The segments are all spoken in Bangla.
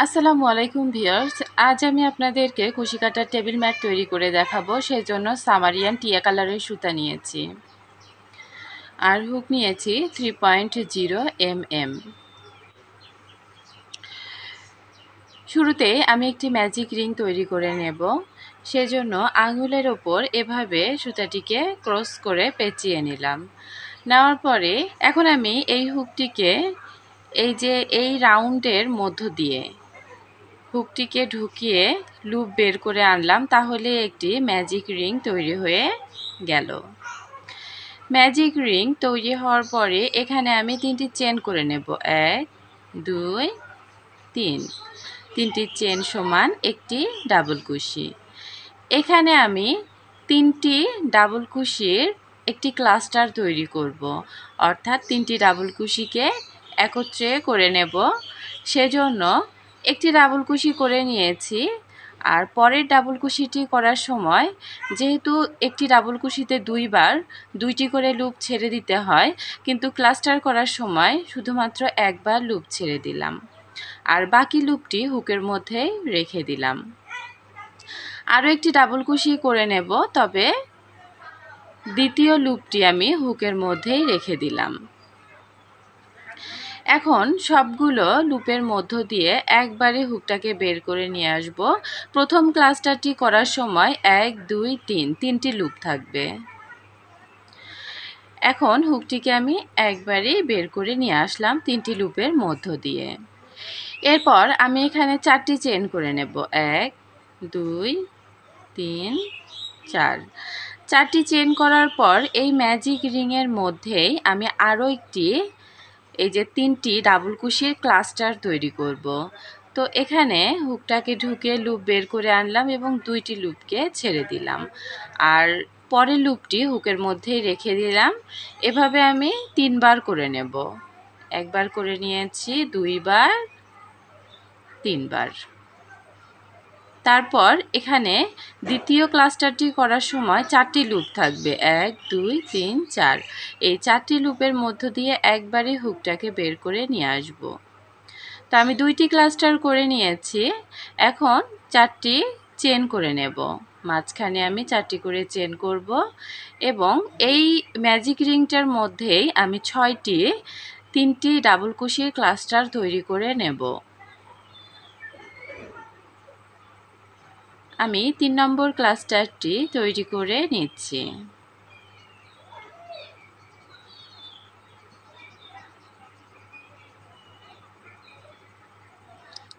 আসসালামু আলাইকুম ভিউয়ার্স। আজ আমি আপনাদেরকে কুশি কাটার টেবিল ম্যাট তৈরি করে দেখাবো। সেজন্য সামারিয়ান টিয়া কালারের সুতা নিয়েছি আর হুক নিয়েছি 3.0 mm। শুরুতে আমি একটি ম্যাজিক রিং তৈরি করে নেব। সেজন্য আঙুলের ওপর এভাবে সুতাটিকে ক্রস করে পেঁচিয়ে নিলাম। নেওয়ার পরে এখন আমি এই হুকটিকে এই রাউন্ডের মধ্য দিয়ে হুকটিকে ঢুকিয়ে লুপ বের করে আনলাম, তাহলে একটি ম্যাজিক রিং তৈরি হয়ে গেল। ম্যাজিক রিং তৈরি হওয়ার পরে এখানে আমি 3টি চেন করে নেব। 1 2 3, 3টি চেন সমান একটি ডাবল কুশি। এখানে আমি 3টি ডাবল কুশির একটি ক্লাস্টার তৈরি করব, অর্থাৎ 3টি ডাবল কুশিকে একত্রে করে নেব। সেজন্য একটি ডাবল কুশি করে নিয়েছি। আর পরের ডাবল কুশিটি করার সময় যেহেতু একটি ডাবল কুশিতে দুইবার 2টি করে লুপ ছেড়ে দিতে হয়, কিন্তু ক্লাস্টার করার সময় শুধুমাত্র একবার লুপ ছেড়ে দিলাম আর বাকি লুপটি হুকের মধ্যেই রেখে দিলাম। আরও একটি ডাবল কুশি করে নেব, তবে দ্বিতীয় লুপটি আমি হুকের মধ্যেই রেখে দিলাম। এখন সবগুলো লুপের মধ্য দিয়ে একবারে হুকটাকে বের করে নিয়ে আসব। প্রথম ক্লাস্টারটি করার সময় 1 2 3, 3টি লুপ থাকবে। এখন হুকটিকে আমি একবারেই বের করে নিয়ে আসলাম 3টি লুপের মধ্য দিয়ে। এরপর আমি এখানে 4টি চেন করে নেব। 1 2 3 4। 4টি চেন করার পর এই ম্যাজিক রিংয়ের মধ্যেই আমি আরও একটি 3টি ডাবল কুশির ক্লাস্টার তৈরি করব। তো এখানে হুকটাকে ঢুকে লুপ বের করে আনলাম এবং 2টি লুপকে ছেড়ে দিলাম আর পরের লুপটি হুকের মধ্যেই রেখে দিলাম। এভাবে আমি 3বার করে নেব। একবার করে নিয়েছি, 2বার, 3বার। তারপর এখানে দ্বিতীয় ক্লাস্টারটি করার সময় 4টি লুপ থাকবে। 1 2 3 4। এই 4টি লুপের মধ্য দিয়ে একবারে হুকটাকে বের করে নিয়ে আসব। তো আমি 2টি ক্লাস্টার করে নিয়েছি। এখন 4টি চেন করে নেব। মাঝখানে আমি 4টি করে চেন করব এবং এই ম্যাজিক রিংটার মধ্যেই আমি 3টি ডাবল কুশির ক্লাস্টার তৈরি করে নেব। আমি 3 নম্বর ক্লাস্টারটি তৈরি করে নিচ্ছি।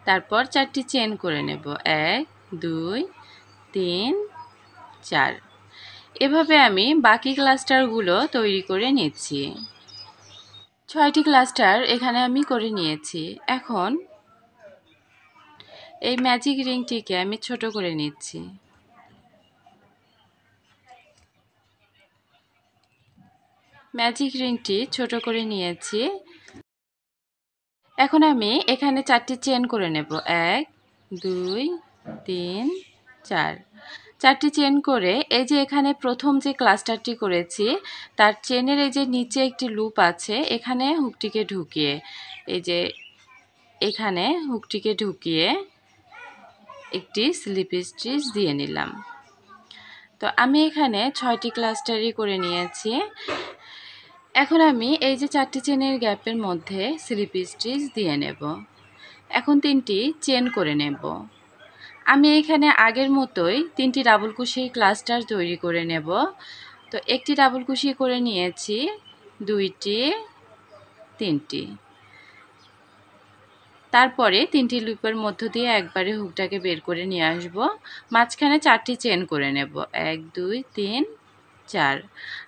তারপর 4টি চেন করে নেব। 1 2 3 4। এভাবে আমি বাকি ক্লাস্টারগুলো তৈরি করে নিচ্ছি। 6টি ক্লাস্টার এখানে আমি করে নিয়েছি। এখন এই ম্যাজিক রিংটিকে আমি ছোট করে নিচ্ছি। ম্যাজিক রিংটি ছোট করে নিয়েছি। এখন আমি এখানে 4টি চেন করে নেব। 1 2 3 4। 4টি চেন করে এখানে প্রথম যে ক্লাস্টারটি করেছি তার চেনের নিচে একটি লুপ আছে, এখানে হুকটিকে ঢুকিয়ে এখানে হুকটিকে ঢুকিয়ে একটি স্লিপ স্টিচ দিয়ে নিলাম। তো আমি এখানে 6টি ক্লাস্টারই করে নিয়েছি। এখন আমি 4টি চেনের গ্যাপের মধ্যে স্লিপ স্টিচ দিয়ে নেব। এখন 3টি চেন করে নেব। আমি এখানে আগের মতোই 3টি ডাবল কুশি ক্লাস্টার তৈরি করে নেব। তো একটি ডাবল কুশি করে নিয়েছি, 2টি, 3টি। তারপরে 3টি লুপের মধ্য দিয়ে একবারে হুকটাকে বের করে নিয়ে আসব। মাঝখানে 4টি চেন করে নেব। 1 2 3 4।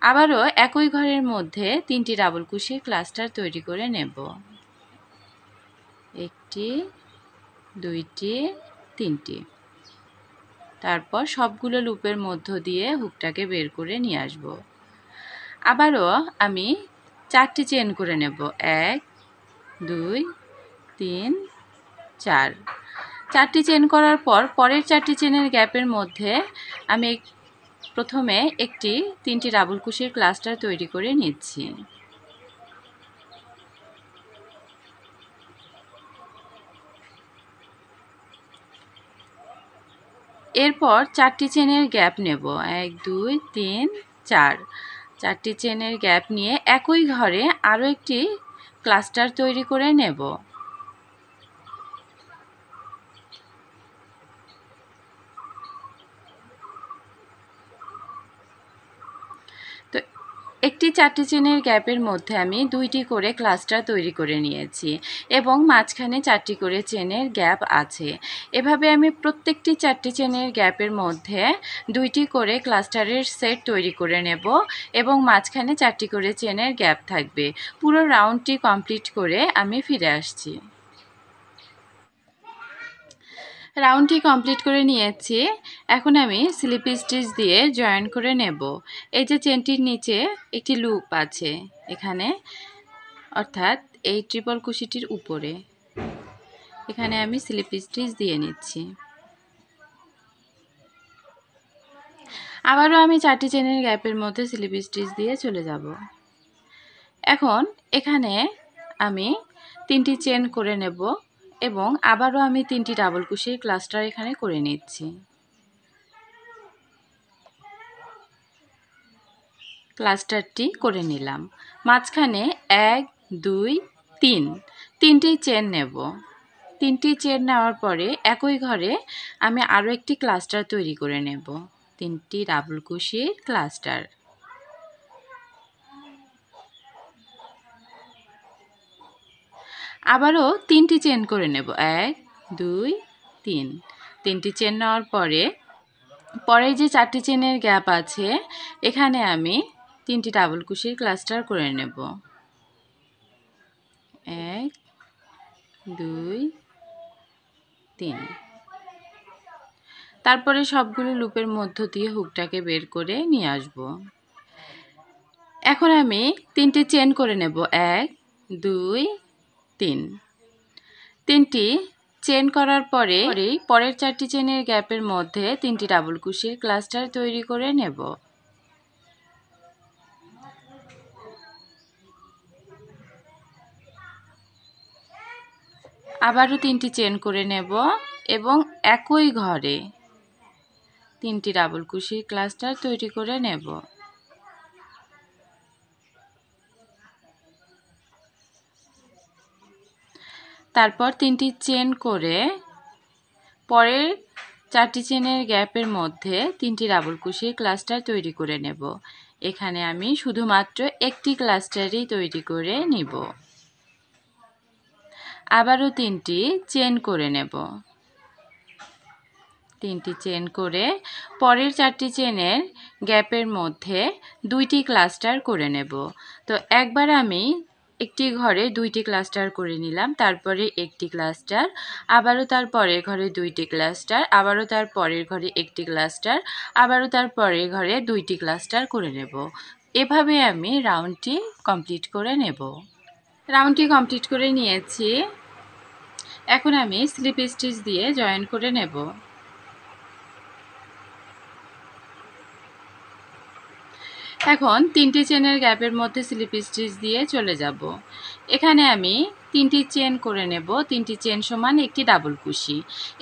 আবারও একই ঘরের মধ্যে 3টি ডাবল কুশি ক্লাস্টার তৈরি করে নেব। 1টি, 2টি, 3টি। তারপর সবগুলো লুপের মধ্য দিয়ে হুকটাকে বের করে নিয়ে আসব। আবারও আমি 4টি চেন করে নেব। 1 2 3 4। 4টি চেন করার পর পরের 4টি চেনের গ্যাপের মধ্যে আমি প্রথমে 3টি ডাবল কুশির ক্লাস্টার তৈরি করে নিচ্ছি। এরপর 4টি চেনের গ্যাপ নেব, 1 2 3 4, 4টি চেনের গ্যাপ নিয়ে একই ঘরে আরও একটি ক্লাস্টার তৈরি করে নেব। তো একটি 4টি চেনের গ্যাপের মধ্যে আমি 2টি করে ক্লাস্টার তৈরি করে নিয়েছি এবং মাঝখানে 4টি করে চেনের গ্যাপ আছে। এভাবে আমি প্রত্যেকটি 4টি চেনের গ্যাপের মধ্যে 2টি করে ক্লাস্টারের সেট তৈরি করে নেব এবং মাঝখানে 4টি করে চেনের গ্যাপ থাকবে। পুরো রাউন্ডটি কমপ্লিট করে আমি ফিরে আসছি। রাউন্ডটি কমপ্লিট করে নিয়েছি। এখন আমি স্লিপ স্টিচ দিয়ে জয়েন করে নেব। এই যে চেনটির নিচে একটি লুপ আছে এখানে, অর্থাৎ এই ট্রিপল কুশিটির উপরে, এখানে আমি স্লিপ স্টিচ দিয়ে নিচ্ছি। আবারও আমি 4টি চেনের গ্যাপের মধ্যে স্লিপ স্টিচ দিয়ে চলে যাব। এখন এখানে আমি 3টি চেন করে নেব এবং আবারও আমি 3টি ডাবল কুশির ক্লাস্টার এখানে করে নিচ্ছি। ক্লাস্টারটি করে নিলাম। মাঝখানে 1 2 3, 3টি চেন নেব। 3টি চেন নেওয়ার পরে একই ঘরে আমি আরও একটি ক্লাস্টার তৈরি করে নেব, 3টি ডাবল কুশির ক্লাস্টার। আবারও 3টি চেন করে নেব, 1 2 3, 3টি চেন নেওয়ার পরে পরে যে 4টি চেনের গ্যাপ আছে এখানে আমি 3টি ডাবল কুশির ক্লাস্টার করে নেব, 1 2 3। তারপরে সবগুলো লুপের মধ্য দিয়ে হুকটাকে বের করে নিয়ে আসব। এখন আমি 3টি চেন করে নেব, 1 2 3। 3টি চেন করার পরে পরের 4টি চেনের গ্যাপের মধ্যে 3টি ডাবল কুশির ক্লাস্টার তৈরি করে নেব। আবারও 3টি চেন করে নেব এবং একই ঘরে 3টি ডাবল কুশির ক্লাস্টার তৈরি করে নেব। তারপর 3টি চেন করে পরের 4টি চেনের গ্যাপের মধ্যে 3টি ডাবল কুশির ক্লাস্টার তৈরি করে নেব। এখানে আমি শুধুমাত্র একটি ক্লাস্টারই তৈরি করে নিব। আবারও 3টি চেন করে নেব। 3টি চেন করে পরের 4টি চেনের গ্যাপের মধ্যে 2টি ক্লাস্টার করে নেব। তো একবার আমি একটি ঘরে 2টি ক্লাস্টার করে নিলাম, তারপরে একটি ক্লাস্টার, আবারও তার পরের ঘরে 2টি ক্লাস্টার, আবারও তার পরের ঘরে একটি ক্লাস্টার, আবারও তার পরের ঘরে 2টি ক্লাস্টার করে নেব। এভাবে আমি রাউন্ডটি কমপ্লিট করে নেব। রাউন্ডটি কমপ্লিট করে নিয়েছি। এখন আমি স্লিপ স্টিচ দিয়ে জয়েন করে নেব। এখন 3টি চেনের গ্যাপের মধ্যে স্লিপ স্টিচ দিয়ে চলে যাব। এখানে আমি 3টি চেন করে নেব, 3টি চেন সমান একটি ডাবল কুশি।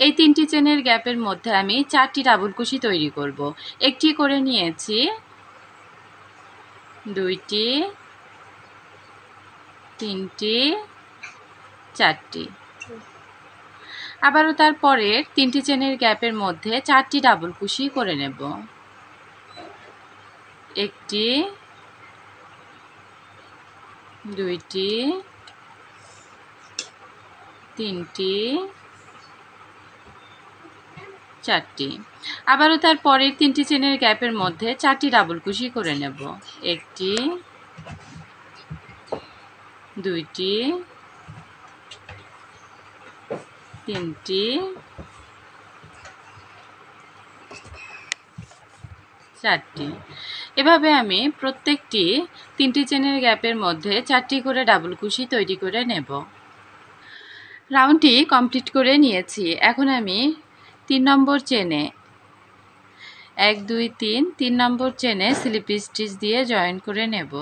এই 3টি চেনের গ্যাপের মধ্যে আমি 4টি ডাবল কুশি তৈরি করব। একটি করে নিয়েছি, 2টি, 3টি, 4টি। আবারও তার পরের 3টি চেনের গ্যাপের মধ্যে 4টি ডাবল কুশি করে নেব, একটি, 2টি, 3টি, 4টি। আবারও তার পরের 3টি চেনের গ্যাপের মধ্যে 4টি ডাবল কুশি করে নেব, একটি, 2টি, 3টি, 4টি। এভাবে আমি প্রত্যেকটি 3টি চেনের গ্যাপের মধ্যে 4টি করে ডাবল কুশি তৈরি করে নেব। রাউন্ডটি কমপ্লিট করে নিয়েছি। এখন আমি 3 নম্বর চেনে 1 2 3, 3 নম্বর চেনে স্লিপ স্টিচ দিয়ে জয়েন করে নেব।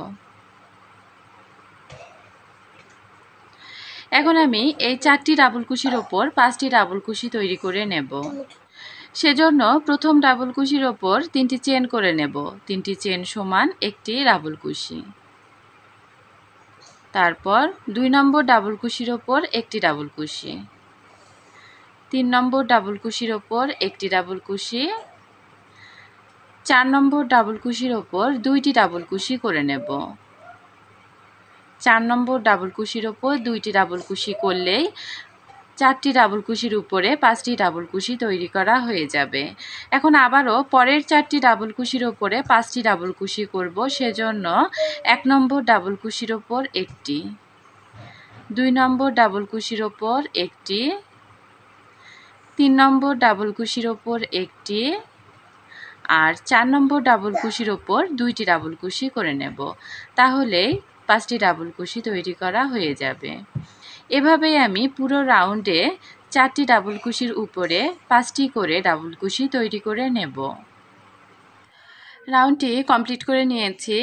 এখন আমি এই 4টি ডাবল কুশির ওপর 5টি ডাবল কুশি তৈরি করে নেব। সেজন্য প্রথম ডাবল কুশির ওপর 3টি চেন করে নেব। 3টি চেন সমান একটি ডাবল কুশি। তারপর 2 নম্বর ডাবল কুশির ওপর একটি ডাবল কুশি, 3 নম্বর ডাবল কুশির ওপর একটি ডাবল কুশি, 4 নম্বর ডাবল কুশির ওপর 2টি ডাবল কুশি করে নেব। 4 নম্বর ডাবল কুশির ওপর 2টি ডাবল কুশি করলেই 4টি ডাবল কুশির উপরে 5টি ডাবল কুশি তৈরি করা হয়ে যাবে। এখন আবারও পরের 4টি ডাবল কুশির উপরে 5টি ডাবল কুশি করব। সেজন্য 1 নম্বর ডাবল কুশির ওপর একটি, 2 নম্বর ডাবল কুশির ওপর একটি, 3 নম্বর ডাবল কুশির ওপর একটি, আর 4 নম্বর ডাবল কুশির ওপর 2টি ডাবল কুশি করে নেব। তাহলে 5টি ডাবল কুশি তৈরি করা হয়ে যাবে। এভাবেই আমি পুরো রাউন্ডে 4টি ডাবল কুশির উপরে 5টি করে ডাবল কুশি তৈরি করে নেব। রাউন্ডটি কমপ্লিট করে নিয়েছি।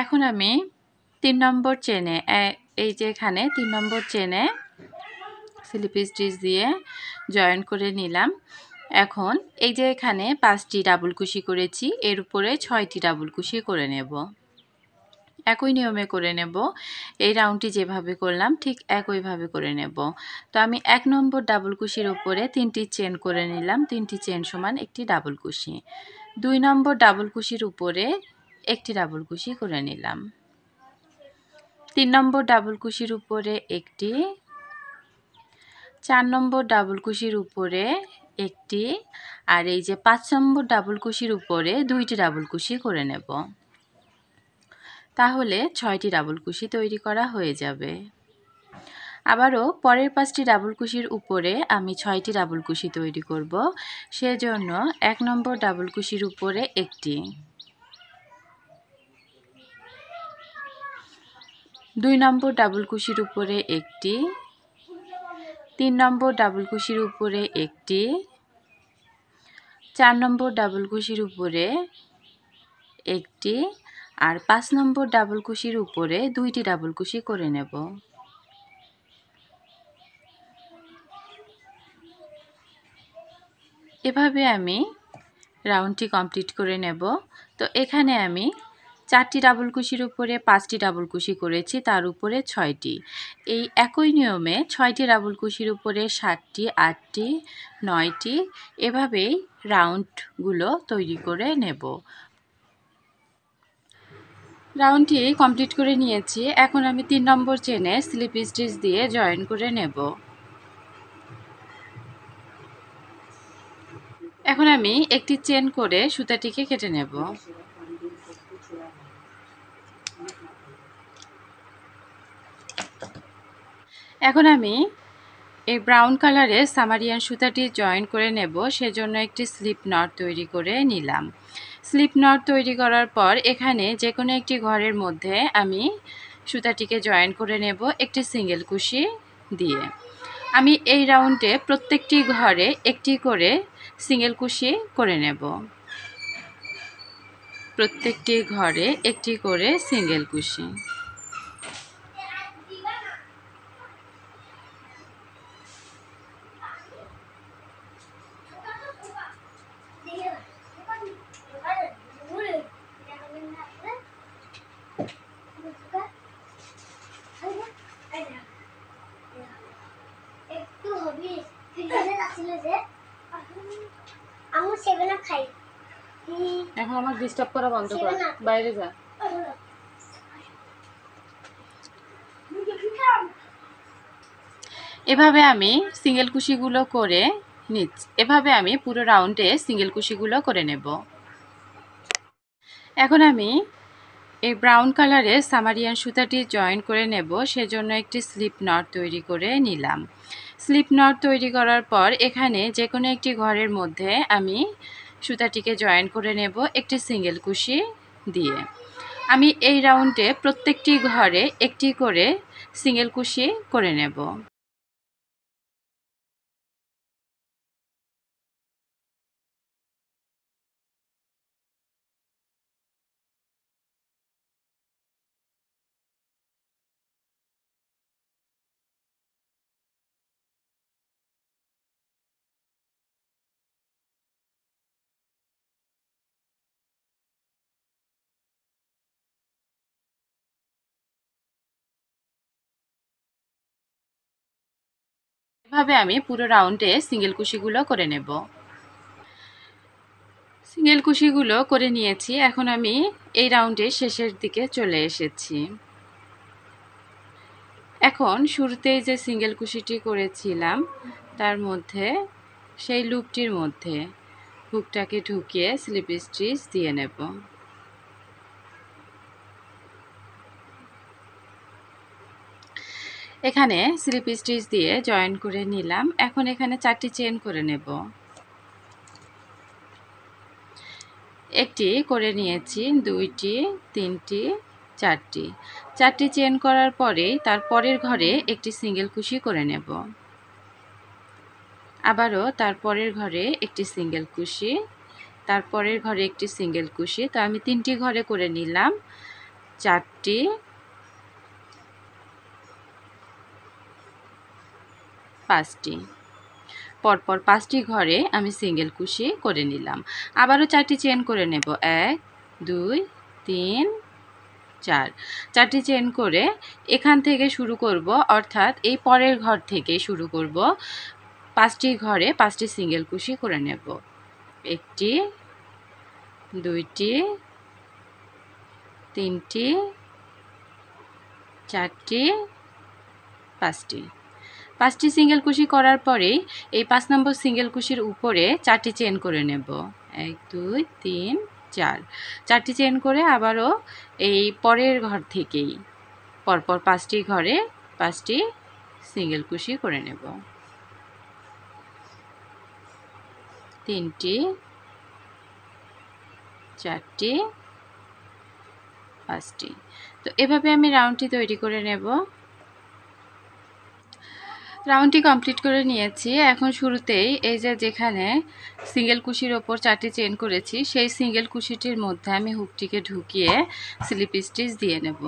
এখন আমি 3 নম্বর চেনে, এই যে এখানে 3 নম্বর চেনে স্লিপ স্টিচ দিয়ে জয়েন করে নিলাম। এখন এই যে এখানে 5টি ডাবল কুশি করেছি, এর উপরে 6টি ডাবল কুশি করে নেব। একই নিয়মে করে নেব। এই রাউন্ডটি যেভাবে করলাম ঠিক একইভাবে করে নেব। তো আমি 1 নম্বর ডাবল কুশির উপরে 3টি চেন করে নিলাম। 3টি চেন সমান একটি ডাবল কুশি। 2 নম্বর ডাবল কুশির উপরে একটি ডাবল কুশি করে নিলাম। 3 নম্বর ডাবল কুশির উপরে একটি, 4 নম্বর ডাবল কুশির উপরে একটি, আর এই যে 5 নম্বর ডাবল কুশির উপরে 2টি ডাবল কুশি করে নেব। তাহলে 6টি ডাবল কুশি তৈরি করা হয়ে যাবে। আবারও পরের 5টি ডাবল কুশির উপরে আমি 6টি ডাবল কুশি তৈরি করব। সেজন্য 1 নম্বর ডাবল কুশির উপরে একটি, 2 নম্বর ডাবল কুশির উপরে একটি, 3 নম্বর ডাবল কুশির উপরে একটি, 4 নম্বর ডাবল কুশির উপরে একটি, আর 5 নম্বর ডাবল কুশির উপরে 2টি ডাবল কুশি করে নেব। এভাবে আমি রাউন্ডটি কমপ্লিট করে নেব। তো এখানে আমি 4টি ডাবল কুশির উপরে 5টি ডাবল কুশি করেছি, তার উপরে 6টি। এই একই নিয়মে 6টি ডাবল কুশির উপরে 7টি, 8টি, 9টি এভাবেই রাউন্ডগুলো তৈরি করে নেব। রাউন্ডটি কমপ্লিট করে নিয়েছি। এখন আমি 3 নম্বর চেনে স্লিপ স্টিচ দিয়ে জয়েন করে নেব। এখন আমি একটি চেন করে সুতাটিকে কেটে নেব। এখন আমি এই ব্রাউন কালারের সামারিয়ান সুতাটি জয়েন করে নেব। সেজন্য একটি স্লিপ নট তৈরি করে নিলাম। স্লিপ নট তৈরি করার পর এখানে যে কোনো একটি ঘরের মধ্যে আমি সুতাটিকে জয়েন করে নেব একটি সিঙ্গেল কুশি দিয়ে। আমি এই রাউন্ডে প্রত্যেকটি ঘরে একটি করে সিঙ্গেল কুশি করে নেব। প্রত্যেকটি ঘরে একটি করে সিঙ্গেল কুশি। এখন আমার ডিস্টার্ব করা বন্ধ কর, বাইরে যা। এভাবে আমি সিঙ্গেল কুশিগুলো করে নিচ্ছি। এভাবে আমি পুরো রাউন্ডে সিঙ্গেল কুশিগুলো করে নেব। এখন আমি এই ব্রাউন কালারের সামারিয়ান সুতাটি জয়েন করে নেব। সেজন্য একটি স্লিপ নট তৈরি করে নিলাম। স্লিপ নট তৈরি করার পর এখানে যে কোনো একটি ঘরের মধ্যে আমি সুতাটিকে জয়েন করে নেব একটি সিঙ্গেল কুশি দিয়ে। আমি এই রাউন্ডে প্রত্যেকটি ঘরে একটি করে সিঙ্গেল কুশি করে নেব। এভাবে আমি পুরো রাউন্ডে সিঙ্গেল কুশিগুলো করে নেব। সিঙ্গেল কুশিগুলো করে নিয়েছি। এখন আমি এই রাউন্ডের শেষের দিকে চলে এসেছি। এখন শুরুতেই যে সিঙ্গেল কুশিটি করেছিলাম তার মধ্যে সেই লুপটির মধ্যে হুকটাকে ঢুকিয়ে স্লিপ স্টিচ দিয়ে নেব। এখানে স্লিপ স্টিচ দিয়ে জয়েন করে নিলাম। এখন এখানে 4টি চেন করে নেব। একটি করে নিয়েছি, 2টি, 3টি, 4টি। 4টি চেন করার পরে তার পরের ঘরে একটি সিঙ্গেল কুশি করে নেব। আবারও তার পরের ঘরে একটি সিঙ্গেল কুশি, তারপরের ঘরে একটি সিঙ্গেল কুশি। তো আমি 3টি ঘরে করে নিলাম, 4টি, 5টি। পরপর 5টি ঘরে আমি সিঙ্গেল কুশি করে নিলাম। আবারও 4টি চেন করে নেব, 1, 2, 3, 4। 4টি চেন করে এখান থেকে শুরু করব, অর্থাৎ এই পরের ঘর থেকে শুরু করব। 5টি ঘরে 5টি সিঙ্গেল কুশি করে নেব। 1টি, 2টি, 3টি, 4টি, 5টি। 5টি সিঙ্গেল কুশি করার পরেই এই 5 নম্বর সিঙ্গেল কুশির উপরে 4টি চেন করে নেব। 1, 2, 3, 4। 4টি চেন করে আবারও এই পরের ঘর থেকেই পরপর 5টি ঘরে 5টি সিঙ্গেল কুশি করে নেব। 3টি, 4টি, 5টি। তো এভাবে আমি রাউন্ডটি তৈরি করে নেব। রাউন্ডটি কমপ্লিট করে নিয়েছি। এখন শুরুতেই এই যে যেখানে সিঙ্গেল কুশির ওপর 4টি চেন করেছি সেই সিঙ্গেল কুশিটির মধ্যে আমি হুকটিকে ঢুকিয়ে স্লিপ স্টিচ দিয়ে নেব।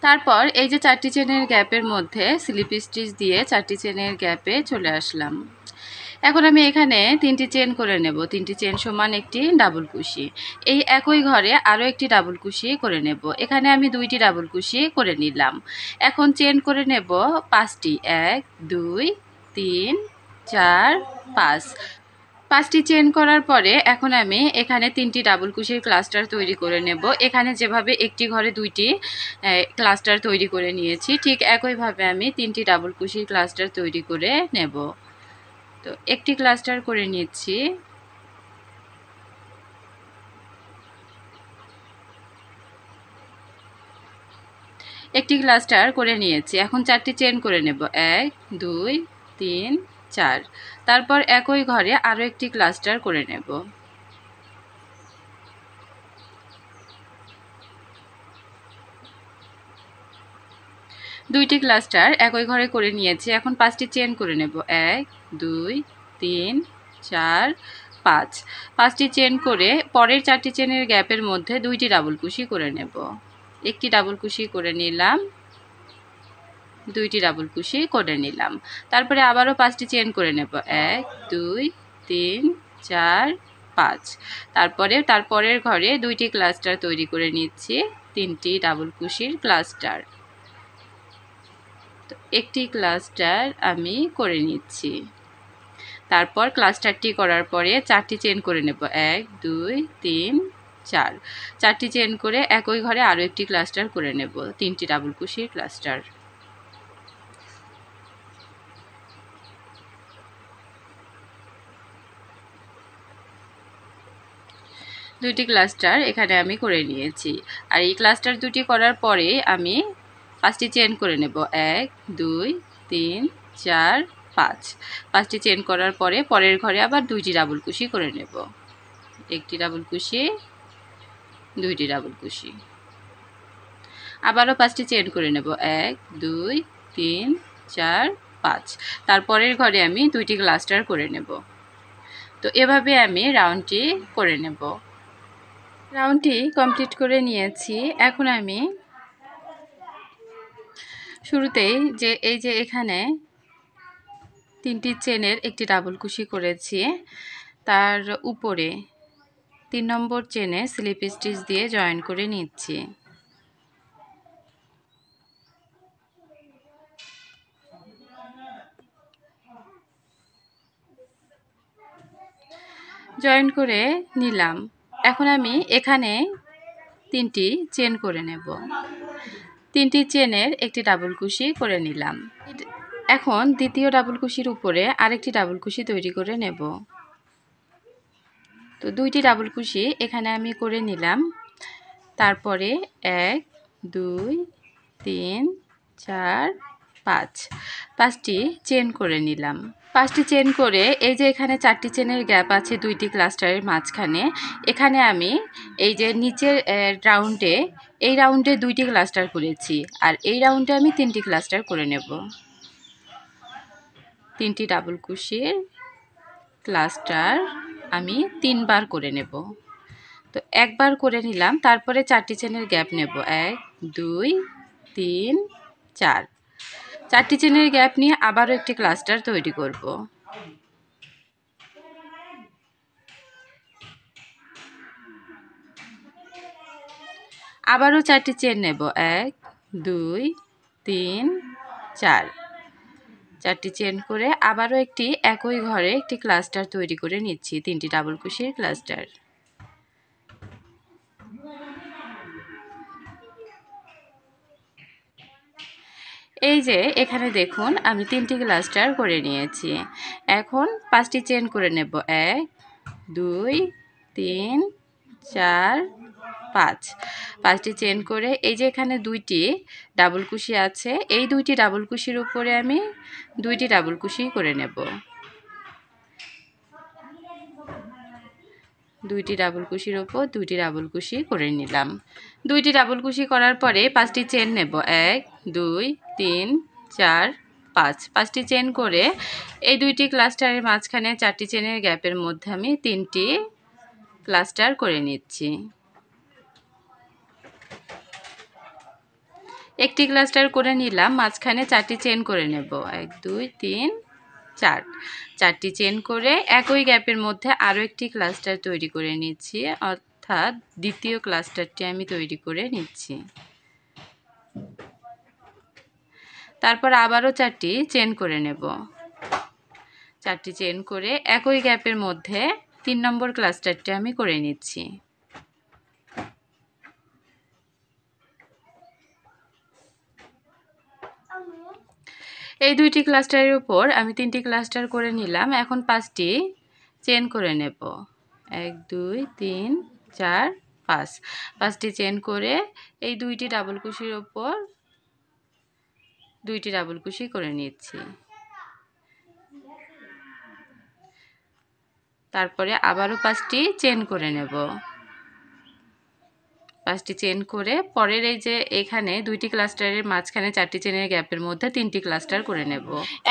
তারপর এই যে 4টি চেনের গ্যাপের মধ্যে স্লিপ স্টিচ দিয়ে 4টি চেনের গ্যাপে চলে আসলাম। এখন আমি এখানে 3টি চেন করে নেব। 3টি চেন সমান একটি ডাবল কুশি। এই একই ঘরে আরও একটি ডাবল কুশি করে নেব। এখানে আমি 2টি ডাবল কুশি করে নিলাম। এখন চেন করে নেব 5টি, 1, 2, 3, 4, 5। 5টি চেন করার পরে এখন আমি এখানে 3টি ডাবল কুশির ক্লাস্টার তৈরি করে নেব। এখানে যেভাবে একটি ঘরে 2টি ক্লাস্টার তৈরি করে নিয়েছি, ঠিক একইভাবে আমি 3টি ডাবল কুশির ক্লাস্টার তৈরি করে নেব। তো একটি ক্লাস্টার করে নিচ্ছি। একটি ক্লাস্টার করে নিয়েছি। এখন 4টি চেন করে নেব, 1, 2, 3, 4। তারপর একই ঘরে আরও একটি ক্লাস্টার করে নেব। দুইটি ক্লাস্টার একই ঘরে করে নিয়েছি। এখন 5টি চেন করে নেব, 1, 2, 3, 4, 5। 5টি চেন করে পরের 4টি চেনের গ্যাপের মধ্যে 2টি ডাবল কুশি করে নেব। একটি ডাবল কুশি করে নিলাম, 2টি ডাবল কুশি করে নিলাম। তারপরে আবারও 5টি চেন করে নেব, 1, 2, 3, 4, 5। তারপরে তারপরের ঘরে 2টি ক্লাস্টার তৈরি করে নিচ্ছি, 3টি ডাবল কুশির ক্লাস্টার। তো একটি ক্লাস্টার আমি করে নিচ্ছি। তারপর ক্লাস্টারটি করার পরে 4টি চেন করে নেব, 1, 2, 3, 4। 4টি চেন করে একই ঘরে আরও একটি ক্লাস্টার করে নেব, 3টি ডাবল কুশির ক্লাস্টার। দুইটি ক্লাস্টার এখানে আমি করে নিয়েছি। আর এই ক্লাস্টার দুটি করার পরে আমি 5টি চেন করে নেব, 1, 2, 3, 4, 5। 5টি চেন করার পরে পরের ঘরে আবার 2টি ডাবল কুশি করে নেব। একটি ডাবল কুশি, 2টি ডাবল কুশি। আবারও 5টি চেন করে নেব, 1, 2, 3, 4, 5। তারপরের ঘরে আমি 2টি ক্লাস্টার করে নেব। তো এভাবে আমি রাউন্ডটি করে নেব। রাউন্ডটি কমপ্লিট করে নিয়েছি। এখন আমি শুরুতেই যে এই যে এখানে 3টি চেনের একটি ডাবল কুশি করেছি, তার উপরে 3 নম্বর চেনে স্লিপ স্টিচ দিয়ে জয়েন করে নিচ্ছি। জয়েন করে নিলাম। এখন আমি এখানে 3টি চেন করে নেব। 3টি চেনের একটি ডাবল কুশি করে নিলাম। এখন দ্বিতীয় ডাবল কুশির উপরে আরেকটি ডাবল কুশি তৈরি করে নেব। তো 2টি ডাবল কুশি এখানে আমি করে নিলাম। তারপরে 1 2 3 4 5 5টি চেন করে নিলাম। 5টি চেন করে এই যে এখানে 4টি চেনের গ্যাপ আছে 2টি ক্লাস্টারের মাঝখানে, এখানে আমি এই যে নিচের রাউন্ডে এই রাউন্ডে 2টি ক্লাস্টার করেছি আর এই রাউন্ডে আমি 3টি ক্লাস্টার করে নেব। 3টি ডাবল কুশির ক্লাস্টার আমি 3 বার করে নেব। তো একবার করে নিলাম, তারপরে 4টি চেনের গ্যাপ নেব। 1 2 3 4 4টি চেনের গ্যাপ নিয়ে আবারও একটি ক্লাস্টার তৈরি করব। আবারও 4টি চেন নেব। 1 2 3 4 4টি চেন করে আবারও একটি একই ঘরে একটি ক্লাস্টার তৈরি করে নিচ্ছি, 3টি ডাবল কুশির ক্লাস্টার। এই যে এখানে দেখুন আমি 3টি ক্লাস্টার করে নিয়েছি। এখন 5টি চেন করে নেব। 1 2 3 4 5 5টি চেন করে এই যে এখানে 2টি ডাবল কুশি আছে, এই 2টি ডাবল কুশির উপরে আমি 2টি ডাবল কুশি করে নেব। 2টি ডাবল কুশির উপর 2টি ডাবল কুশি করে নিলাম। 2টি ডাবল কুশি করার পরে 5টি চেন নেব। 1 2 3 4 5 5টি চেন করে এই 2টি ক্লাস্টারের মাঝখানে 4টি চেনের গ্যাপের মধ্যে আমি 3টি ক্লাস্টার করে নিচ্ছি। একটি ক্লাস্টার করে নিলাম, মাঝখানে 4টি চেন করে নেব। 1 2 3 4 4টি চেন করে একই গ্যাপের মধ্যে আরও একটি ক্লাস্টার তৈরি করে নিচ্ছি, অর্থাৎ দ্বিতীয় ক্লাস্টারটি আমি তৈরি করে নিচ্ছি। তারপর আবারও 4টি চেন করে নেব। 4টি চেন করে একই গ্যাপের মধ্যে 3 নম্বর ক্লাস্টারটি আমি করে নিচ্ছি। এই 2টি ক্লাস্টারের উপর আমি 3টি ক্লাস্টার করে নিলাম। এখন 5টি চেন করে নেব। 1 2 3 4 5 5টি চেন করে এই 2টি ডাবল কুশির উপর 2টি ডাবল কুশি করে নিচ্ছি। তারপরে আবারও 5টি চেন করে নেব। 5টি চেন করে পরের এই যে এখানে 2টি ক্লাস্টারের মাঝখানে 4টি চেনের গ্যাপের মধ্যে 3টি ক্লাস্টার করে নেব।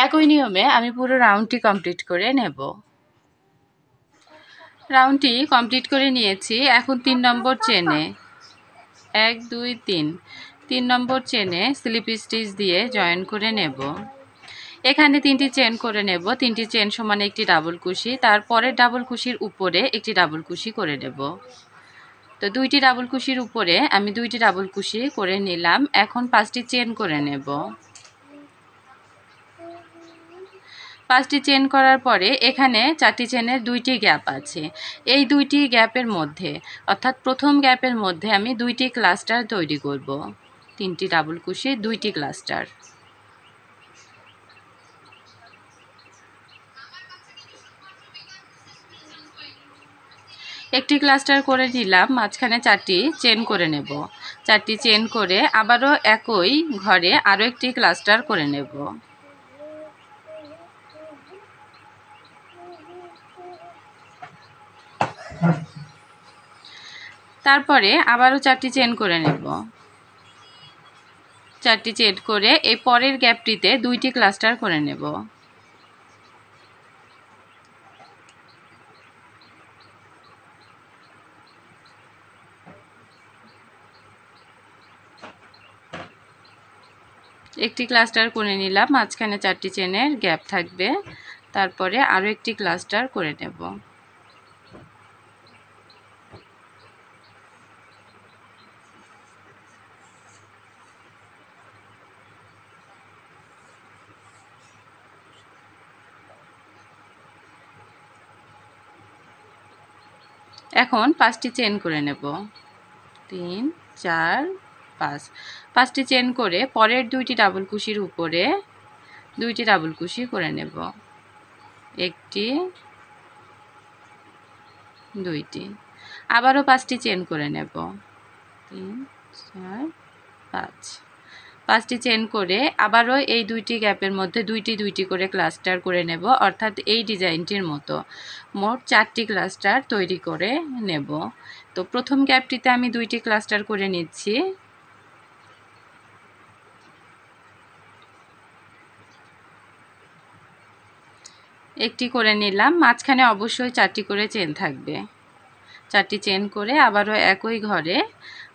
একই নিয়মে আমি পুরো রাউন্ডটি কমপ্লিট করে নেব। রাউন্ডটি কমপ্লিট করে নিয়েছি। এখন 3 নম্বর চেনে 1 2 3 3 নম্বর চেনে স্লিপ স্টিচ দিয়ে জয়েন করে নেব। এখানে 3টি চেন করে নেব। 3টি চেন সমান একটি ডাবল কুশি, তারপরের ডাবল কুশির উপরে একটি ডাবল কুশি করে নেব। তো 2টি ডাবল কুশির উপরে আমি 2টি ডাবল কুশি করে নিলাম। এখন 5টি চেন করে নেব। 5টি চেন করার পরে এখানে 4টি চেনের 2টি গ্যাপ আছে। এই 2টি গ্যাপের মধ্যে অর্থাৎ প্রথম গ্যাপের মধ্যে আমি 2টি ক্লাস্টার তৈরি করব। 3টি ডাবল কুশি 2টি ক্লাস্টার। একটি ক্লাস্টার করে নিলাম, মাঝখানে 4টি চেন করে নেব। 4টি চেন করে আবারও একই ঘরে আরও একটি ক্লাস্টার করে নেব। তারপরে আবারও 4টি চেন করে নেব। 4টি চেন করে এই পরের গ্যাপটিতে 2টি ক্লাস্টার করে নেব। একটি ক্লাস্টার করে নিলাম, মাঝখানে 4টি চেনের গ্যাপ থাকবে। তারপরে আরও একটি ক্লাস্টার করে নেব। এখন 5টি চেন করে নেব, 3 4 5। 5টি চেন করে পরের 2টি ডাবল কুশির উপরে 2টি ডাবল কুশি করে নেব, 1টি 2টি। আবারও 5টি চেন করে নেব, 3 4 5। 5টি চেন করে আবারও এই 2টি গ্যাপের মধ্যে 2টি করে ক্লাস্টার করে নেব, অর্থাৎ এই ডিজাইনটির মতো মোট 4টি ক্লাস্টার তৈরি করে নেব। তো প্রথম গ্যাপটিতে আমি 2টি ক্লাস্টার করে নিচ্ছি। একটি করে নিলাম, মাঝখানে অবশ্যই 4টি করে চেন থাকবে। 4টি চেন করে আবারও একই ঘরে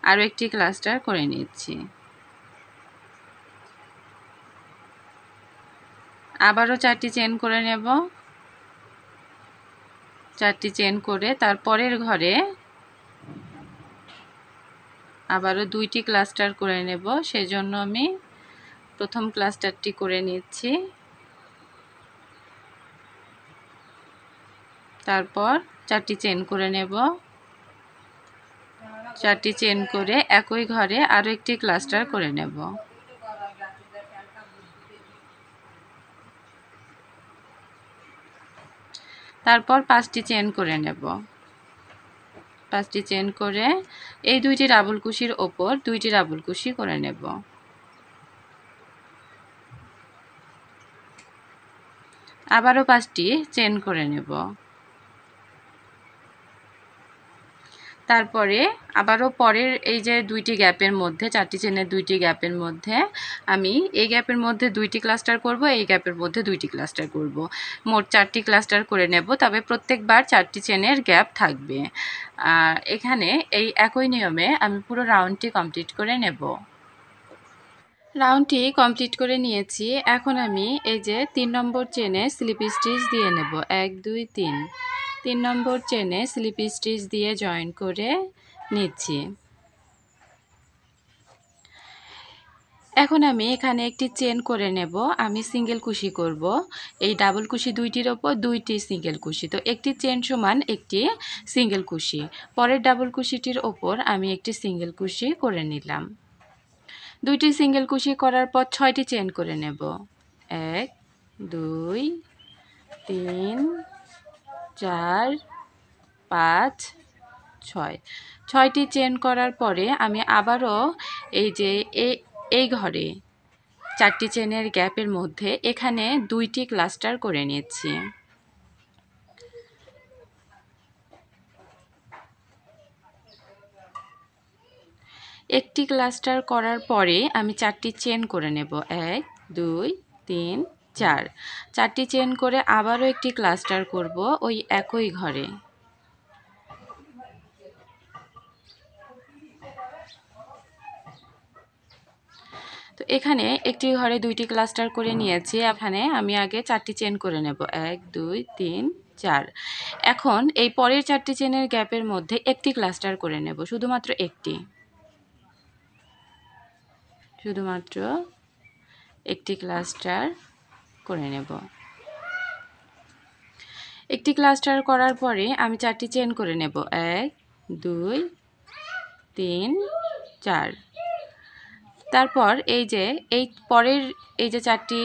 আরও একটি ক্লাস্টার করে নিচ্ছি। আবারও 4টি চেন করে নেব, 4টি চেন করে তারপরের ঘরে আবারও 2টি ক্লাস্টার করে নেব, সেজন্য আমি প্রথম ক্লাস্টারটি করে নিচ্ছি। তারপর 4টি চেন করে নেব, 4টি চেন করে একই ঘরে আরও একটি ক্লাস্টার করে নেব। তারপর 5টি চেন করে নেব, 5টি চেন করে এই 2টি ডাবল কুশির ওপর 2টি ডাবল কুশি করে নেব। আবারও 5টি চেন করে নেব। তারপরে আবারও পরের এই যে 2টি গ্যাপের মধ্যে 4টি চেনের 2টি গ্যাপের মধ্যে আমি এই গ্যাপের মধ্যে 2টি ক্লাস্টার করব, এই গ্যাপের মধ্যে 2টি ক্লাস্টার করব। মোট 4টি ক্লাস্টার করে নেব, তবে প্রত্যেকবার 4টি চেনের গ্যাপ থাকবে। আর এখানে এই একই নিয়মে আমি পুরো রাউন্ডটি কমপ্লিট করে নেব। রাউন্ডটি কমপ্লিট করে নিয়েছি। এখন আমি এই যে 3 নম্বর চেনে স্লিপ স্টিচ দিয়ে নেব, 1 2 3। 3 নম্বর চেনে স্লিপ স্টিচ দিয়ে জয়েন করে নিচ্ছি। এখন আমি এখানে একটি চেন করে নেব, আমি সিঙ্গেল কুশি করব। এই ডাবল কুশি 2টির ওপর 2টি সিঙ্গেল কুশি, তো একটি চেন সমান একটি সিঙ্গেল কুশি। পরের ডাবল কুশিটির ওপর আমি একটি সিঙ্গেল কুশি করে নিলাম। 2টি সিঙ্গেল কুশি করার পর 6টি চেন করে নেব, 1 2 3 4 5 6। 6টি চেন করার পরে আমি আবারও এই যে এই ঘরে 4টি চেনের গ্যাপের মধ্যে এখানে 2টি ক্লাস্টার করে নিচ্ছি। একটি ক্লাস্টার করার পরে আমি 4টি চেন করে নেব, 1 2 3 4। 4টি চেন করে আবারও একটি ক্লাস্টার করব ওই একই ঘরে। তো এখানে একটি ঘরে 2টি ক্লাস্টার করে নিয়েছি। এখানে আমি আগে 4টি চেন করে নেব, 1 2 3 4। এখন এই পরের 4টি চেনের গ্যাপের মধ্যে একটি ক্লাস্টার করে নেব, শুধুমাত্র একটি ক্লাস্টার করে নেব। একটি ক্লাস্টার করার পরে আমি 4টি চেন করে নেব, 1 2 3 4। তারপর এই যে এই পরের এই যে 4টি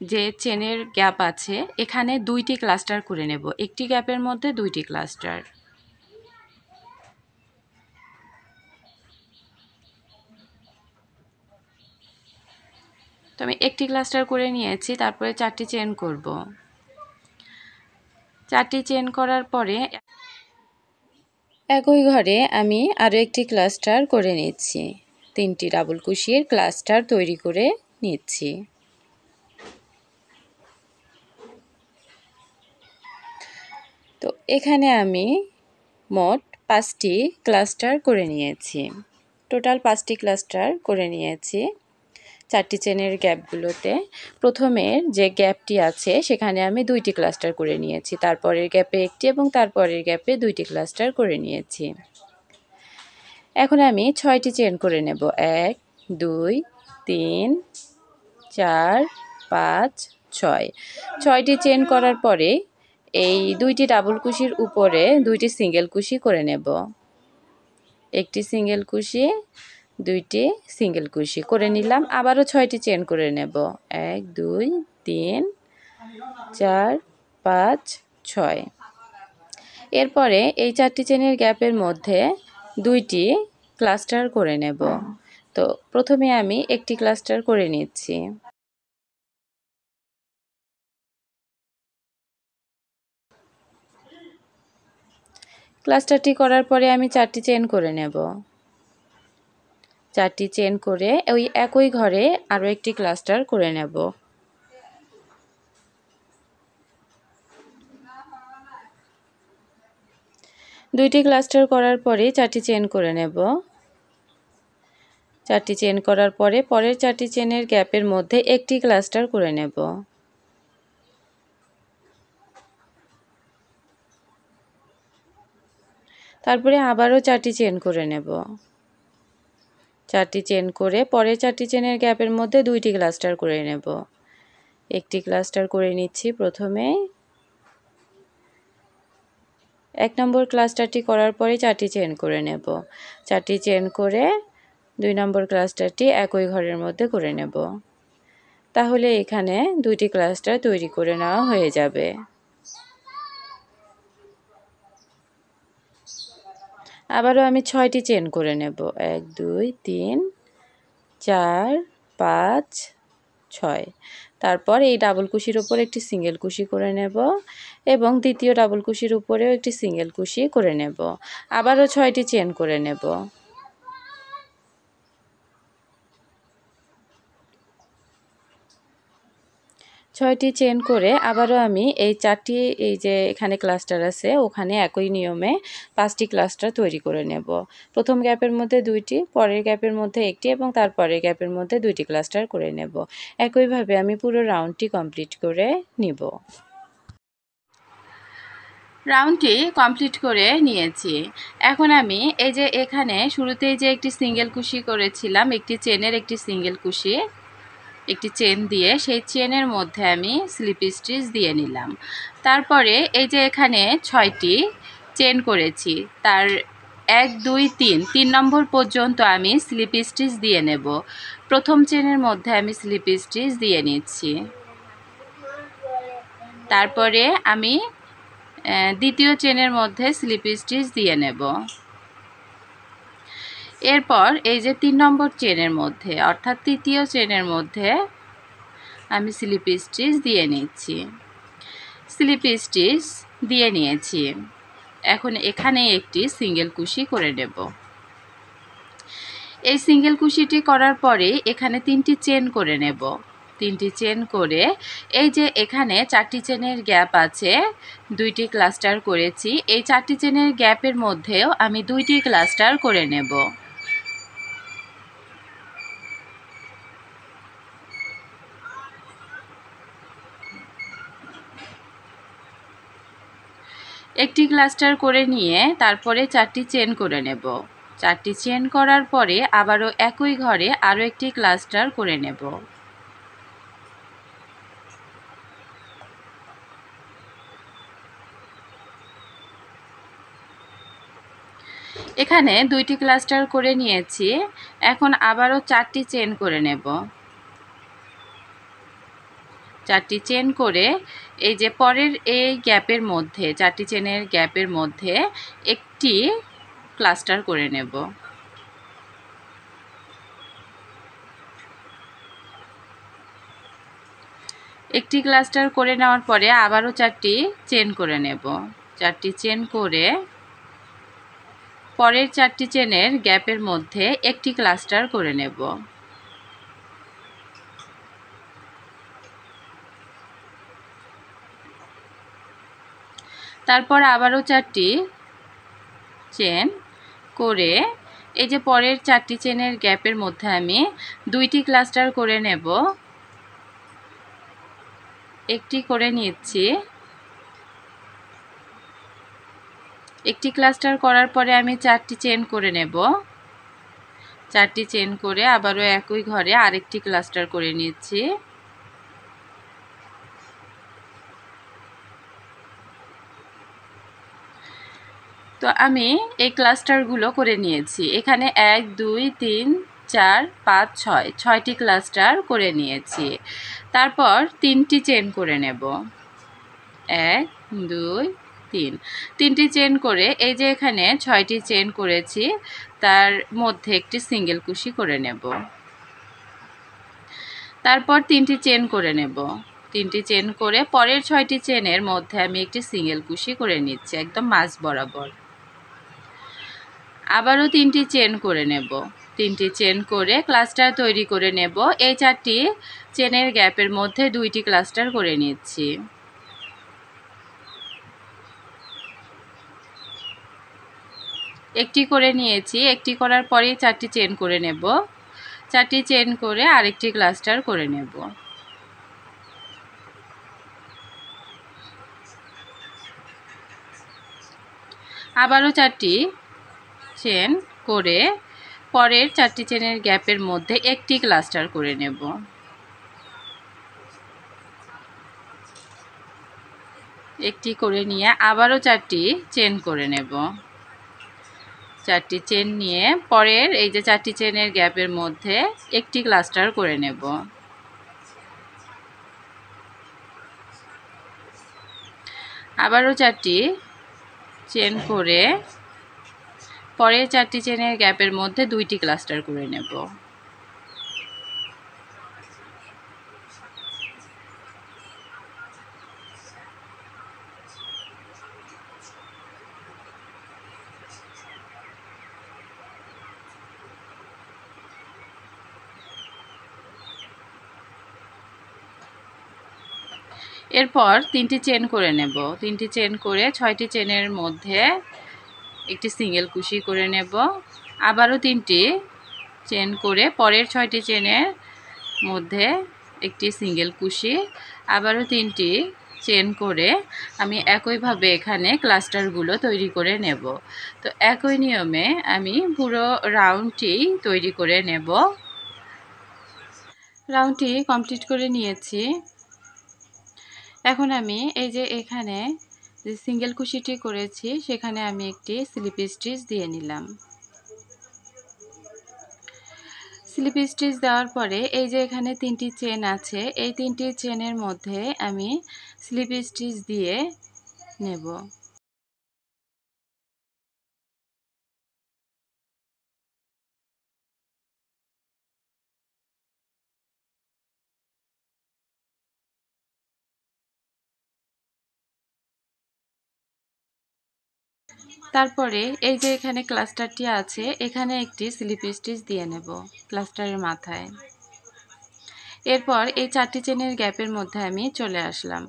যে চেনের গ্যাপ আছে এখানে 2টি ক্লাস্টার করে নেব, একটি গ্যাপের মধ্যে 2টি ক্লাস্টার। তো আমি একটি ক্লাস্টার করে নিয়েছি, তারপরে 4টি চেন করব। 4টি চেন করার পরে একই ঘরে আমি আরও একটি ক্লাস্টার করে নিচ্ছি, 3টি ডাবল কুশির ক্লাস্টার তৈরি করে নিচ্ছি। তো এখানে আমি মোট 5টি ক্লাস্টার করে নিয়েছি, টোটাল 5টি ক্লাস্টার করে নিয়েছি। 4টি চেনের গ্যাপগুলোতে প্রথমের যে গ্যাপটি আছে সেখানে আমি 2টি ক্লাস্টার করে নিয়েছি, তারপরের গ্যাপে একটি এবং তারপরের গ্যাপে 2টি ক্লাস্টার করে নিয়েছি। এখন আমি 6টি চেন করে নেব, 1 2 3 4 5 6। 6টি চেন করার পরে এই দুইটি ডাবল কুশির উপরে দুইটি সিঙ্গেল কুশি করে নেব। একটি সিঙ্গেল কুশি, দুইটি সিঙ্গেল কুশি করে নিলাম। আবারও 6টি চেন করে নেব। 1 2 3 4 5 6। এরপরে এই 4টি চেনের গ্যাপের মধ্যে দুইটি ক্লাস্টার করে নেব। তো প্রথমে আমি একটি ক্লাস্টার করে নিচ্ছি। ক্লাস্টারটি করার পরে আমি 4টি চেন করে নেব। 4টি চেন করে ওই একই ঘরে আরও একটি ক্লাস্টার করে নেব। দুইটি ক্লাস্টার করার পরে 4টি চেন করে নেব। 4টি চেন করার পরে পরের 4টি চেনের গ্যাপের মধ্যে একটি ক্লাস্টার করে নেব। তারপরে আবারও 4টি চেন করে নেব। 4টি চেন করে পরের 4টি চেনের গ্যাপের মধ্যে দুইটি ক্লাস্টার করে নেব। একটি ক্লাস্টার করে নিচ্ছি প্রথমে। 1 নম্বর ক্লাস্টারটি করার পরে 4টি চেন করে নেব। 4টি চেন করে 2 নম্বর ক্লাস্টারটি একই ঘরের মধ্যে করে নেব। তাহলে এখানে দুইটি ক্লাস্টার তৈরি করে নেওয়া হয়ে যাবে। আবারও আমি 6টি চেন করে নেব। 1 2 3 4 5 6। তারপর এই ডাবল কুশির উপর একটি সিঙ্গেল কুশি করে নেব এবং দ্বিতীয় ডাবল কুশির উপরেও একটি সিঙ্গেল কুশি করে নেব। আবারও 6টি চেন করে নেব। ছয়টি চেন করে আবারও আমি এই 4টি এই যে এখানে ক্লাস্টার আছে ওখানে একই নিয়মে 5টি ক্লাস্টার তৈরি করে নেব। প্রথম গ্যাপের মধ্যে 2টি, পরের গ্যাপের মধ্যে একটি এবং তারপরের গ্যাপের মধ্যে 2টি ক্লাস্টার করে নেব। একইভাবে আমি পুরো রাউন্ডটি কমপ্লিট করে নিব। রাউন্ডটি কমপ্লিট করে নিয়েছি। এখন আমি এই যে এখানে শুরুতেই যে একটি সিঙ্গেল কুশি করেছিলাম, একটি চেনের একটি সিঙ্গেল কুশি, একটি চেন দিয়ে সেই চেনের মধ্যে আমি স্লিপ স্টিচ দিয়ে নিলাম। তারপরে এই যে এখানে 6টি চেন করেছি, তার 1 2 3 নম্বর পর্যন্ত আমি স্লিপ স্টিচ দিয়ে নেব। প্রথম চেনের মধ্যে আমি স্লিপ স্টিচ দিয়ে নিচ্ছি। তারপরে আমি দ্বিতীয় চেনের মধ্যে স্লিপ স্টিচ দিয়ে নেব। এরপর এই যে 3 নম্বর চেনের মধ্যে অর্থাৎ তৃতীয় চেনের মধ্যে আমি স্লিপ স্টিচ দিয়ে নিচ্ছি। স্লিপ স্টিচ দিয়ে নিয়েছি। এখন এখানে একটি সিঙ্গেল কুশি করে নেব। এই সিঙ্গেল কুশিটি করার পরে এখানে 3টি চেন করে নেব। 3টি চেন করে এই যে এখানে 4টি চেনের গ্যাপ আছে, 2টি ক্লাস্টার করেছি। এই 4টি চেনের গ্যাপের মধ্যেও আমি 2টি ক্লাস্টার করে নেব। একটি ক্লাস্টার করে নিয়ে তারপরে 4টি চেন করে নেব। 4টি চেন করার পরে আবারও একই ঘরে আরও একটি ক্লাস্টার করে নেব। এখানে 2টি ক্লাস্টার করে নিয়েছি। এখন আবারও 4টি চেন করে নেব। 4টি চেন করে এই যে পরের এই গ্যাপের মধ্যে 4টি চেনের গ্যাপের মধ্যে একটি ক্লাস্টার করে নেব। একটি ক্লাস্টার করে নেওয়ার পরে আবারও 4টি চেন করে নেব। 4টি চেন করে পরের 4টি চেনের গ্যাপের মধ্যে একটি ক্লাস্টার করে নেব। তারপর আবারও 4টি চেন করে এই যে পরের 4টি চেনের গ্যাপের মধ্যে আমি 2টি ক্লাস্টার করে নেব। একটি করে নিচ্ছি। একটি ক্লাস্টার করার পরে আমি 4টি চেন করে নেব। 4টি চেন করে আবারও একই ঘরে আরেকটি ক্লাস্টার করে নিচ্ছি। তো আমি এই ক্লাস্টারগুলো করে নিয়েছি। এখানে 1 2 3 4 5 6 6টি ক্লাস্টার করে নিয়েছি। তারপর 3টি চেন করে নেব। 1 2 3 3টি চেন করে এই যে এখানে 6টি চেন করেছি তার মধ্যে একটি সিঙ্গেল কুশি করে নেব। তারপর 3টি চেন করে নেব। 3টি চেন করে পরের 6টি চেনের মধ্যে আমি একটি সিঙ্গেল কুশি করে নিচ্ছি একদম মাঝ বরাবর। আবারও 3টি চেন করে নেব। 3টি চেন করে ক্লাস্টার তৈরি করে নেব। এই 4টি চেনের গ্যাপের মধ্যে 2টি ক্লাস্টার করে নিচ্ছি। একটি করে নিয়েছি। একটি করার পরেই 4টি চেন করে নেব। 4টি চেন করে আরেকটি ক্লাস্টার করে নেব। আবারও 4টি চেন করে পরের 4টি চেনের গ্যাপের মধ্যে একটি ক্লাস্টার করে নেব। একটি করে নিয়ে আবারও 4টি চেন করে নেব। 4টি চেন নিয়ে পরের এই যে 4টি চেনের গ্যাপের মধ্যে একটি ক্লাস্টার করে নেব। আবারও 4টি চেন করে পরের 4টি চেনের গ্যাপের মধ্যে 2টি ক্লাস্টার করে নেব। এরপর 3টি চেন করে নেব। 3টি চেন করে 6টি চেনের মধ্যে একটি সিঙ্গেল কুশি করে নেব। আবারও 3টি চেন করে পরের 6টি চেনের মধ্যে একটি সিঙ্গেল কুশি। আবারও 3টি চেন করে আমি একইভাবে এখানে ক্লাস্টারগুলো তৈরি করে নেব। তো একই নিয়মে আমি পুরো রাউন্ডটি তৈরি করে নেব। রাউন্ডটি কমপ্লিট করে নিয়েছি। এখন আমি এই যে এখানে যে সিঙ্গেল কুশিটি করেছি সেখানে আমি একটি স্লিপ স্টিচ দিয়ে নিলাম। স্লিপ স্টিচ দেওয়ার পরে এই যে এখানে 3টি চেন আছে এই 3টি চেনের মধ্যে আমি স্লিপ স্টিচ দিয়ে নেব। তারপরে এই যে এখানে ক্লাস্টারটি আছে এখানে একটি স্লিপ স্টিচ দিয়ে নেব ক্লাস্টারের মাথায়। এরপর এই 4টি চেনের গ্যাপের মধ্যে আমি চলে আসলাম।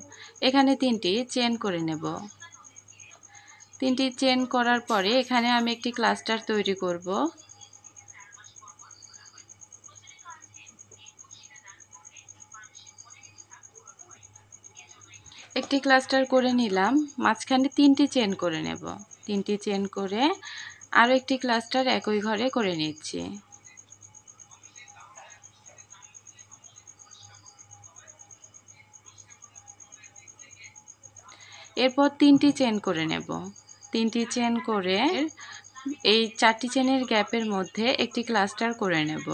এখানে 3টি চেন করে নেব। 3টি চেন করার পরে এখানে আমি একটি ক্লাস্টার তৈরি করব। একটি ক্লাস্টার করে নিলাম। মাঝখানে 3টি চেন করে নেব। 3টি চেন করে আরও একটি ক্লাস্টার একই ঘরে করে নিচ্ছি। এরপর 3টি চেন করে নেব। 3টি চেন করে এই 4টি চেনের গ্যাপের মধ্যে একটি ক্লাস্টার করে নেব।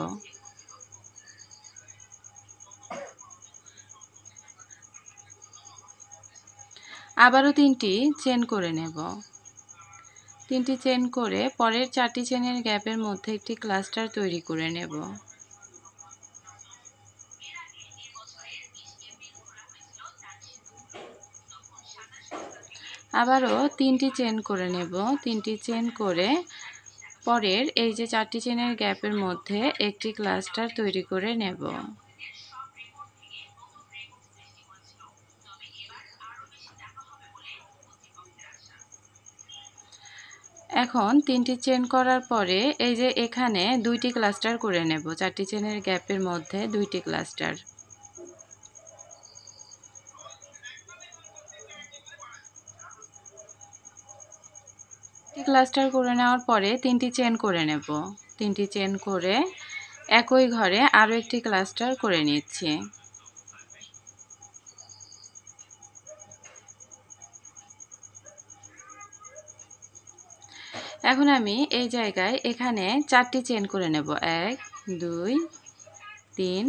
আবারও 3টি চেন করে নেব। 3টি চেন করে পরের 4টি চেনের গ্যাপের মধ্যে একটি ক্লাস্টার তৈরি করে নেব। আবারও 3টি চেন করে নেব। 3টি চেন করে পরের এই যে 4টি চেনের গ্যাপের মধ্যে একটি ক্লাস্টার তৈরি করে নেব। এখন 3টি চেন করার পরে এই যে এখানে 2টি ক্লাস্টার করে নেব। 4টি চেনের গ্যাপের মধ্যে 2টি ক্লাস্টার। ক্লাস্টার করে নেওয়ার পরে 3টি চেন করে নেব। 3টি চেন করে একই ঘরে আরও একটি ক্লাস্টার করে নিচ্ছি। এখন আমি এই জায়গায় এখানে 4টি চেন করে নেব। 1 2 3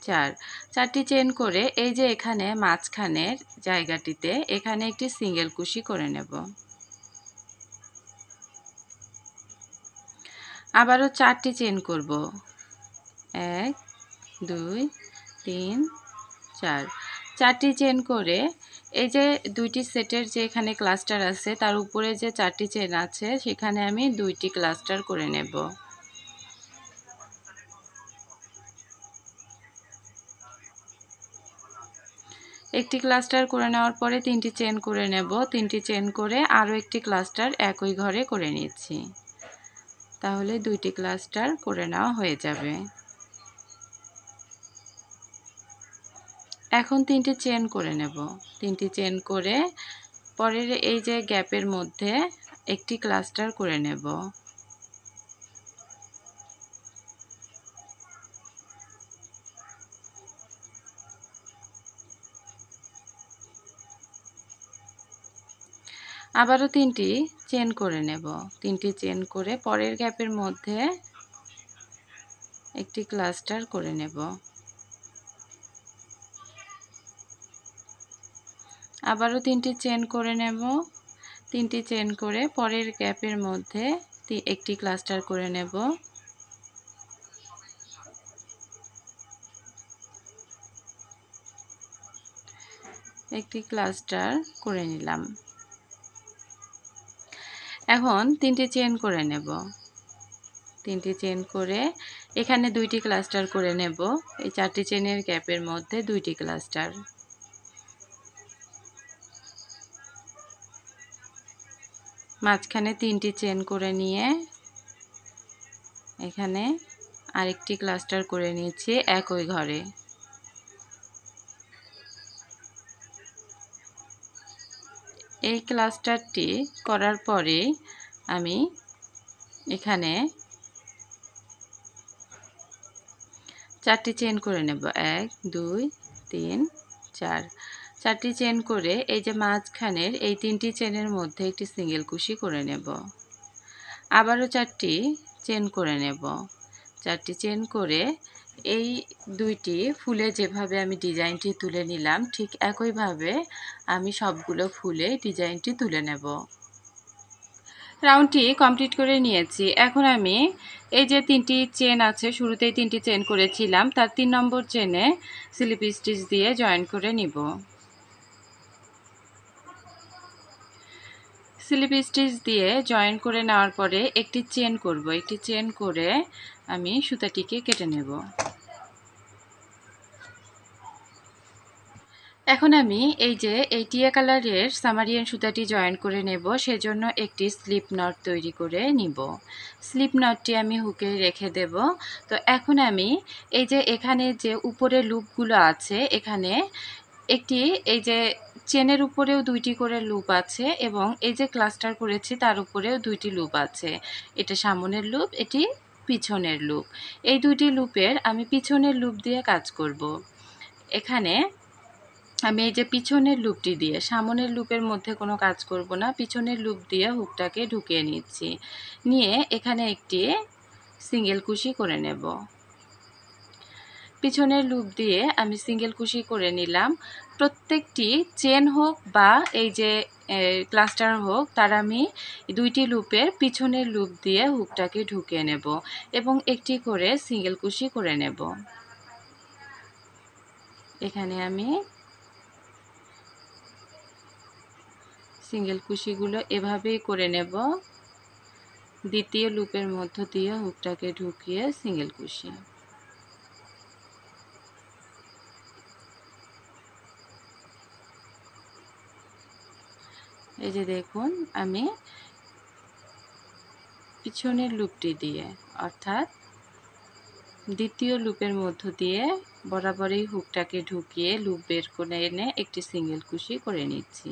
4 4টি চেন করে এই যে এখানে মাঝখানের জায়গাটিতে এখানে একটি সিঙ্গেল কুশি করে নেব। আবারও 4টি চেন করব। 1 2 3 4 4টি চেন করে এই যে দুইটি সেটের যে এখানে ক্লাস্টার আছে তার উপরে যে 4টি চেন আছে সেখানে আমি 2টি ক্লাস্টার করে নেব। একটি ক্লাস্টার করে নেওয়ার পরে 3টি চেন করে নেব। 3টি চেন করে আরও একটি ক্লাস্টার একই ঘরে করে নিচ্ছি। তাহলে 2টি ক্লাস্টার করে নেওয়া হয়ে যাবে। এখন 3টি চেন করে নেব। 3টি চেন করে পরের এই যে গ্যাপের মধ্যে একটি ক্লাস্টার করে নেব। আবারও 3টি চেন করে নেব। 3টি চেন করে পরের গ্যাপের মধ্যে একটি ক্লাস্টার করে নেব। আবারও 3টি চেন করে নেব। 3টি চেন করে পরের গ্যাপের মধ্যে একটি ক্লাস্টার করে নেব। একটি ক্লাস্টার করে নিলাম। এখন 3টি চেন করে নেব। 3টি চেন করে এখানে 2টি ক্লাস্টার করে নেব। এই 4টি চেনের গ্যাপের মধ্যে 2টি ক্লাস্টার। মাঝখানে 3টি চেন করে নিয়ে এখানে আরেকটি ক্লাস্টার করে নিয়েছি একই ঘরে। এই ক্লাস্টারটি করার পরে আমি এখানে 4টি চেন করে নেব। 1 2 3 4 4টি চেন করে এই যে মাঝখানের এই 3টি চেনের মধ্যে একটি সিঙ্গেল কুশি করে নেব। আবারও 4টি চেন করে নেব। 4টি চেন করে এই 2টি ফুলে যেভাবে আমি ডিজাইনটি তুলে নিলাম ঠিক একইভাবে আমি সবগুলো ফুলে ডিজাইনটি তুলে নেব। রাউন্ডটি কমপ্লিট করে নিয়েছি। এখন আমি এই যে 3টি চেন আছে, শুরুতেই 3টি চেন করেছিলাম, তার 3 নম্বর চেনে স্লিপ স্টিচ দিয়ে জয়েন করে নিব। স্লিপ স্টিচ দিয়ে জয়েন করে নেওয়ার পরে একটি চেন করব। একটি চেন করে আমি সুতাটিকে কেটে নেব। এখন আমি এই যে এই টিয়া কালারের সামারিয়ান সুতাটি জয়েন করে নেব, সেজন্য একটি স্লিপ নট তৈরি করে নিব। স্লিপ নটটি আমি হুকে রেখে দেব। তো এখন আমি এই যে এখানে যে উপরে লুপগুলো আছে এখানে একটি এই যে চেনের উপরেও 2টি করে লুপ আছে এবং এই যে ক্লাস্টার করেছি তার উপরেও 2টি লুপ আছে। এটা সামনের লুপ, এটি পিছনের লুপ। এই 2টি লুপের আমি পিছনের লুপ দিয়ে কাজ করব। এখানে আমি এই যে পিছনের লুপটি দিয়ে সামনের লুপের মধ্যে কোনো কাজ করব না, পিছনের লুপ দিয়ে হুকটাকে ঢুকিয়ে নিচ্ছি। নিয়ে এখানে একটি সিঙ্গেল কুশি করে নেব। পিছনের লুপ দিয়ে আমি সিঙ্গেল কুশি করে নিলাম। প্রত্যেকটি চেন হোক বা এই যে ক্লাস্টার হোক তার আমি 2টি লুপের পিছনের লুপ দিয়ে হুকটাকে ঢুকিয়ে নেব এবং একটি করে সিঙ্গেল কুশি করে নেব। এখানে আমি সিঙ্গেল কুশিগুলো এভাবেই করে নেব। দ্বিতীয় লুপের মধ্য দিয়ে হুকটাকে ঢুকিয়ে সিঙ্গেল কুশি। এই যে দেখুন আমি পিছনের লুপটি দিয়ে অর্থাৎ দ্বিতীয় লুপের মধ্য দিয়ে বরাবরই হুকটাকে ঢুকিয়ে লুপ বের করে এনে একটি সিঙ্গেল কুশি করে নিচ্ছি।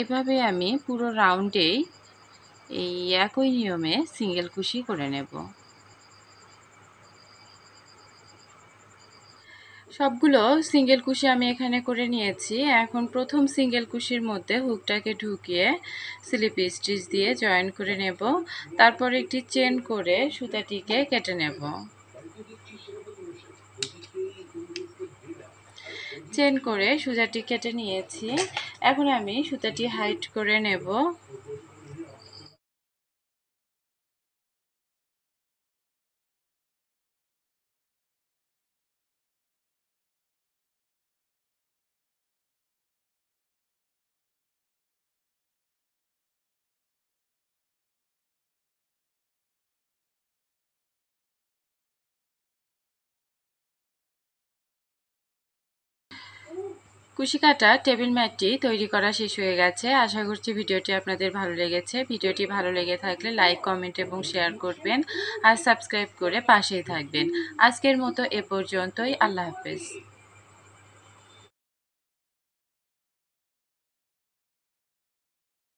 এভাবে আমি পুরো রাউন্ডেই এই একই নিয়মে সিঙ্গেল কুশি করে নেব। সবগুলো সিঙ্গেল কুশি আমি এখানে করে নিয়েছি। এখন প্রথম সিঙ্গেল কুশির মধ্যে হুকটাকে ঢুকিয়ে স্লিপ স্টিচ দিয়ে জয়েন করে নেব। তারপর একটি চেন করে সুতাটিকে কেটে নেব। চেন করে সুতাটি কেটে নিয়েছি। এখন আমি সুতাটি হাইট করে নেব। কুশি কাটা টেবিল ম্যাটটি তৈরি করা শেষ হয়ে গেছে। আশা করছি ভিডিওটি আপনাদের ভালো লেগেছে। ভিডিওটি ভালো লেগে থাকলে লাইক, কমেন্ট এবং শেয়ার করবেন আর সাবস্ক্রাইব করে পাশেই থাকবেন। আজকের মতো এ পর্যন্তই। আল্লাহ হাফেজ।